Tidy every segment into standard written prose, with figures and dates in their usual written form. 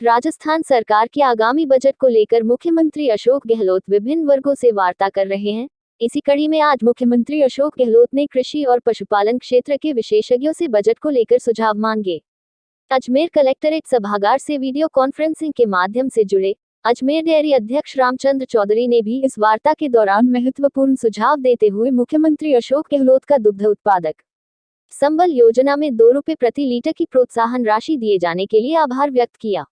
राजस्थान सरकार के आगामी बजट को लेकर मुख्यमंत्री अशोक गहलोत विभिन्न वर्गों से वार्ता कर रहे हैं। इसी कड़ी में आज मुख्यमंत्री अशोक गहलोत ने कृषि और पशुपालन क्षेत्र के विशेषज्ञों से बजट को लेकर सुझाव मांगे। अजमेर कलेक्टरेट सभागार से वीडियो कॉन्फ्रेंसिंग के माध्यम से जुड़े अजमेर डेयरी अध्यक्ष रामचंद्र चौधरी ने भी इस वार्ता के दौरान महत्वपूर्ण सुझाव देते हुए मुख्यमंत्री अशोक गहलोत का दुग्ध उत्पादक संबल योजना में 2 रुपये प्रति लीटर की प्रोत्साहन राशि दिए जाने के लिए आभार व्यक्त किया।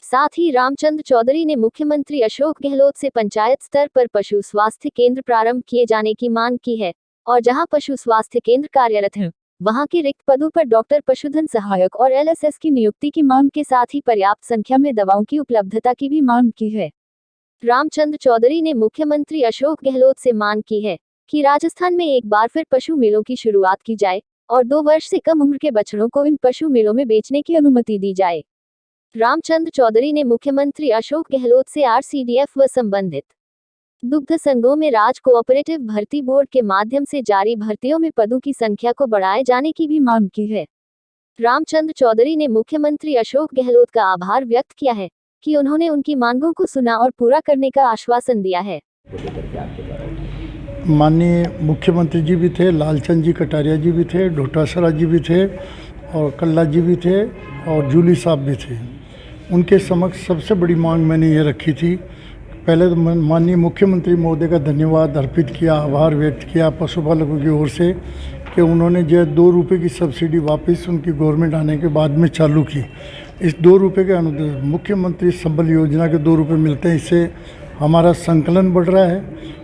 साथ ही रामचंद्र चौधरी ने मुख्यमंत्री अशोक गहलोत से पंचायत स्तर पर पशु स्वास्थ्य केंद्र प्रारंभ किए जाने की मांग की है और जहां पशु स्वास्थ्य केंद्र कार्यरत हैं, वहां के रिक्त पदों पर डॉक्टर पशुधन सहायक और एलएसएस की नियुक्ति की मांग के साथ ही पर्याप्त संख्या में दवाओं की उपलब्धता की भी मांग की है। रामचंद्र चौधरी ने मुख्यमंत्री अशोक गहलोत से मांग की है कि राजस्थान में एक बार फिर पशु मेलों की शुरुआत की जाए और 2 वर्ष से कम उम्र के बछड़ों को इन पशु मेलों में बेचने की अनुमति दी जाए। रामचंद्र चौधरी ने मुख्यमंत्री अशोक गहलोत से आरसीडीएफ व संबंधित दुग्ध संघों में राज्य कोऑपरेटिव भर्ती बोर्ड के माध्यम से जारी भर्तियों में पदों की संख्या को बढ़ाए जाने की भी मांग की है। रामचंद्र चौधरी ने मुख्यमंत्री अशोक गहलोत का आभार व्यक्त किया है कि उन्होंने उनकी मांगों को सुना और पूरा करने का आश्वासन दिया है। माननीय मुख्यमंत्री जी भी थे, लालचंद जी कटारिया जी भी थे, डोटासरा जी भी थे और कल्ला जी भी थे और जूली साहब भी थे। उनके समक्ष सबसे बड़ी मांग मैंने ये रखी थी। पहले तो माननीय मुख्यमंत्री महोदय का धन्यवाद अर्पित किया, आभार व्यक्त किया पशुपालकों की ओर से कि उन्होंने जो 2 रुपये की सब्सिडी वापस उनकी गवर्नमेंट आने के बाद में चालू की। इस 2 रुपये के अनुदान मुख्यमंत्री संबल योजना के 2 रुपये मिलते हैं। इससे हमारा संकलन बढ़ रहा है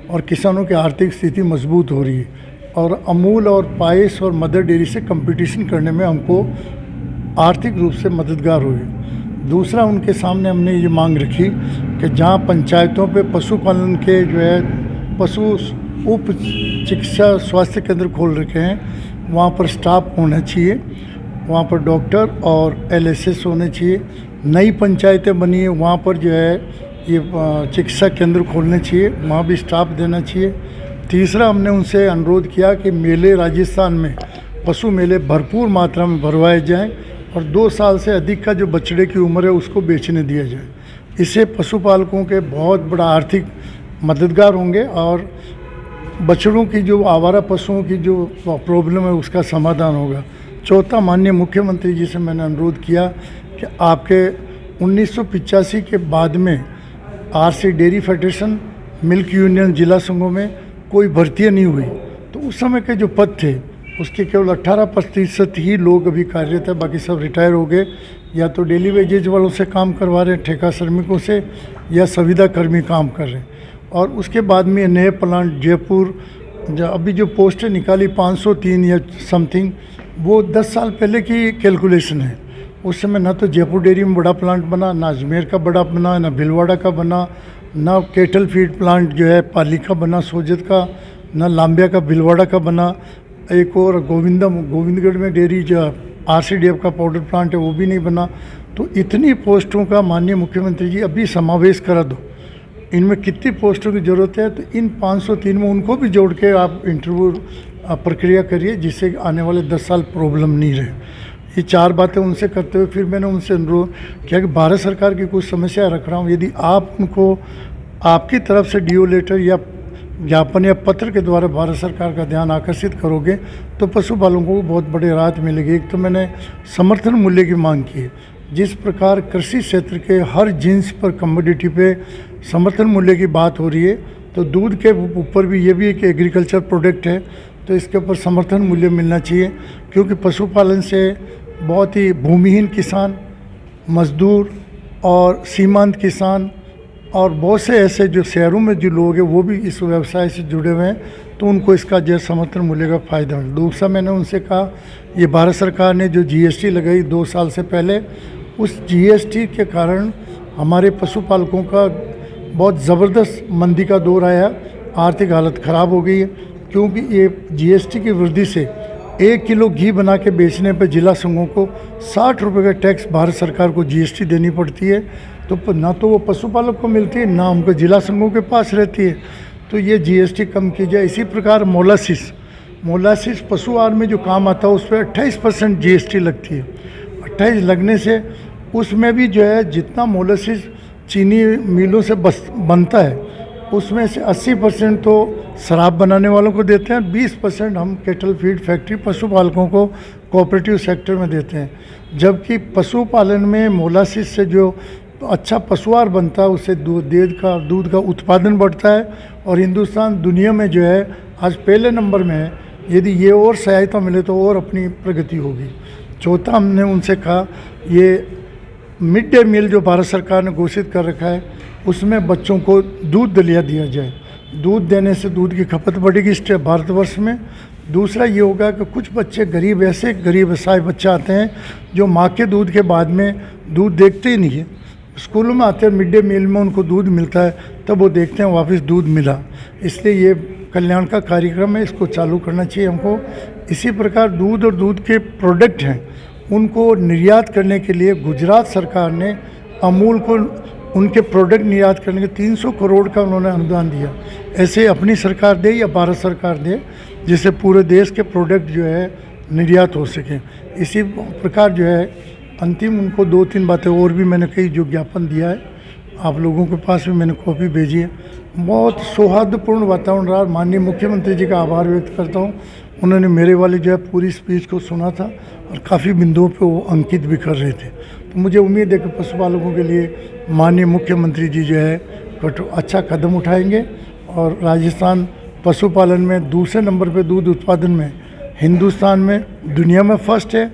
और किसानों की आर्थिक स्थिति मजबूत हो रही है और अमूल और पायस और मदर डेयरी से कंपटीशन करने में हमको आर्थिक रूप से मददगार हुई। दूसरा, उनके सामने हमने ये मांग रखी कि जहाँ पंचायतों पे पशुपालन के जो है पशु उप चिकित्सा स्वास्थ्य केंद्र खोल रखे हैं, वहाँ पर स्टाफ होना चाहिए, वहाँ पर डॉक्टर और एलएसएस होने चाहिए। नई पंचायतें बनी है, वहाँ पर जो है ये चिकित्सा केंद्र खोलने चाहिए, वहाँ भी स्टाफ देना चाहिए। तीसरा, हमने उनसे अनुरोध किया कि मेले राजस्थान में पशु मेले भरपूर मात्रा में भरवाए जाएं और 2 साल से अधिक का जो बछड़े की उम्र है उसको बेचने दिया जाए। इससे पशुपालकों के बहुत बड़ा आर्थिक मददगार होंगे और बछड़ों की जो आवारा पशुओं की जो प्रॉब्लम है उसका समाधान होगा। चौथा, माननीय मुख्यमंत्री जी से मैंने अनुरोध किया कि आपके 1985 के बाद में RC dairy federation, milk union जिला संघों में कोई भर्ती नहीं हुई, तो उस समय के जो पद थे उसके केवल 18% ही लोग अभी कार्यरत है, बाकी सब रिटायर हो गए, या तो डेली वेजेज वालों से काम करवा रहे हैं, ठेका श्रमिकों से, या संविदा कर्मी काम कर रहे हैं। और उसके बाद में नए प्लांट जयपुर अभी जो पोस्टें निकाली 503 या समथिंग, वो 10 साल पहले की कैलकुलेशन है। उस समय ना तो जयपुर डेयरी में बड़ा प्लांट बना, ना अजमेर का बड़ा बना, ना भिलवाड़ा का बना, ना केटल फीड प्लांट जो है पाली का बना सोजत का, ना लांबिया का भिलवाड़ा का बना। एक और गोविंदगढ़ में डेयरी जो आरसीडीएफ का पाउडर प्लांट है वो भी नहीं बना। तो इतनी पोस्टों का माननीय मुख्यमंत्री जी अभी समावेश करा दो। इनमें कितनी पोस्टों की ज़रूरत है, तो इन 503 में उनको भी जोड़ के आप इंटरव्यू प्रक्रिया करिए, जिससे आने वाले 10 साल प्रॉब्लम नहीं रहे। ये 4 बातें उनसे करते हुए फिर मैंने उनसे अनुरोध किया कि भारत सरकार की कुछ समस्या रख रहा हूँ, यदि आप उनको आपकी तरफ से डीओ लेटर या ज्ञापन या पत्र के द्वारा भारत सरकार का ध्यान आकर्षित करोगे तो पशुपालकों को बहुत बड़ी राहत मिलेगी। एक तो मैंने समर्थन मूल्य की मांग की है। जिस प्रकार कृषि क्षेत्र के हर जिन्स पर कमोडिटी पे समर्थन मूल्य की बात हो रही है, तो दूध के ऊपर भी ये भी एक एग्रीकल्चर प्रोडक्ट है, तो इसके ऊपर समर्थन मूल्य मिलना चाहिए। क्योंकि पशुपालन से बहुत ही भूमिहीन किसान, मजदूर और सीमांत किसान और बहुत से ऐसे जो शहरों में जो लोग हैं वो भी इस व्यवसाय से जुड़े हुए हैं, तो उनको इसका जो समर्थन मूल्य का फ़ायदा मिले। दूसरा, मैंने उनसे कहा ये भारत सरकार ने जो जीएसटी लगाई 2 साल से पहले, उस जीएसटी के कारण हमारे पशुपालकों का बहुत ज़बरदस्त मंदी का दौर आया, आर्थिक हालत ख़राब हो गई है। क्योंकि ये जीएसटी की वृद्धि से 1 किलो घी बना के बेचने पर जिला संघों को 60 रुपये का टैक्स भारत सरकार को जीएसटी देनी पड़ती है। तो ना तो वो पशुपालक को मिलती है, ना उनको जिला संघों के पास रहती है। तो ये जीएसटी कम की जाए। इसी प्रकार मोलासिस पशु आहार में जो काम आता है उस पर 28% जीएसटी लगती है। 28 लगने से उसमें भी जो है जितना मोलासिस चीनी मिलों से बनता है उसमें से 80% तो शराब बनाने वालों को देते हैं, 20% हम केटल फीड फैक्ट्री पशुपालकों को कोऑपरेटिव सेक्टर में देते हैं। जबकि पशुपालन में मोलासिस से जो अच्छा पशुआहार बनता है उससे दूध का उत्पादन बढ़ता है और हिंदुस्तान दुनिया में जो है आज पहले नंबर में है। यदि ये और सहायता मिले तो और अपनी प्रगति होगी। चौथा, हमने उनसे कहा ये मिड डे मील जो भारत सरकार ने घोषित कर रखा है उसमें बच्चों को दूध दलिया दिया जाए। दूध देने से दूध की खपत बढ़ेगी इस भारतवर्ष में। दूसरा ये होगा कि कुछ बच्चे गरीब असहाय बच्चे आते हैं जो माँ के दूध के बाद में दूध देखते ही नहीं है। स्कूलों में आते हैं, मिड डे मील में उनको दूध मिलता है, तब वो देखते हैं वापस दूध मिला। इसलिए ये कल्याण का कार्यक्रम है, इसको चालू करना चाहिए हमको। इसी प्रकार दूध और दूध के प्रोडक्ट हैं उनको निर्यात करने के लिए गुजरात सरकार ने अमूल को उनके प्रोडक्ट निर्यात करने के 300 करोड़ का उन्होंने अनुदान दिया। ऐसे अपनी सरकार दे या भारत सरकार दे जिससे पूरे देश के प्रोडक्ट जो है निर्यात हो सके। इसी प्रकार जो है अंतिम उनको 2-3 बातें और भी मैंने कई जो ज्ञापन दिया है, आप लोगों के पास भी मैंने कॉपी भेजी है। बहुत सौहार्दपूर्ण वातावरण रहा। माननीय मुख्यमंत्री जी का आभार व्यक्त करता हूँ, उन्होंने मेरे वाली जो है पूरी स्पीच को सुना था और काफ़ी बिंदुओं पे वो अंकित भी कर रहे थे। तो मुझे उम्मीद है कि पशुपालकों के लिए माननीय मुख्यमंत्री जी जो है अच्छा कदम उठाएंगे और राजस्थान पशुपालन में दूसरे नंबर पे दूध उत्पादन में हिंदुस्तान में दुनिया में फर्स्ट है।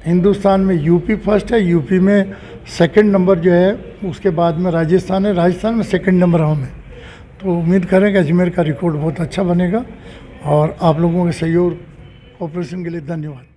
हिंदुस्तान में यूपी फर्स्ट है, यूपी में सेकंड नंबर जो है, उसके बाद में राजस्थान है, राजस्थान में सेकंड नंबर हम है। तो उम्मीद करें कि अजमेर का रिकॉर्ड बहुत अच्छा बनेगा और आप लोगों के सहयोग कोऑपरेशन के लिए धन्यवाद।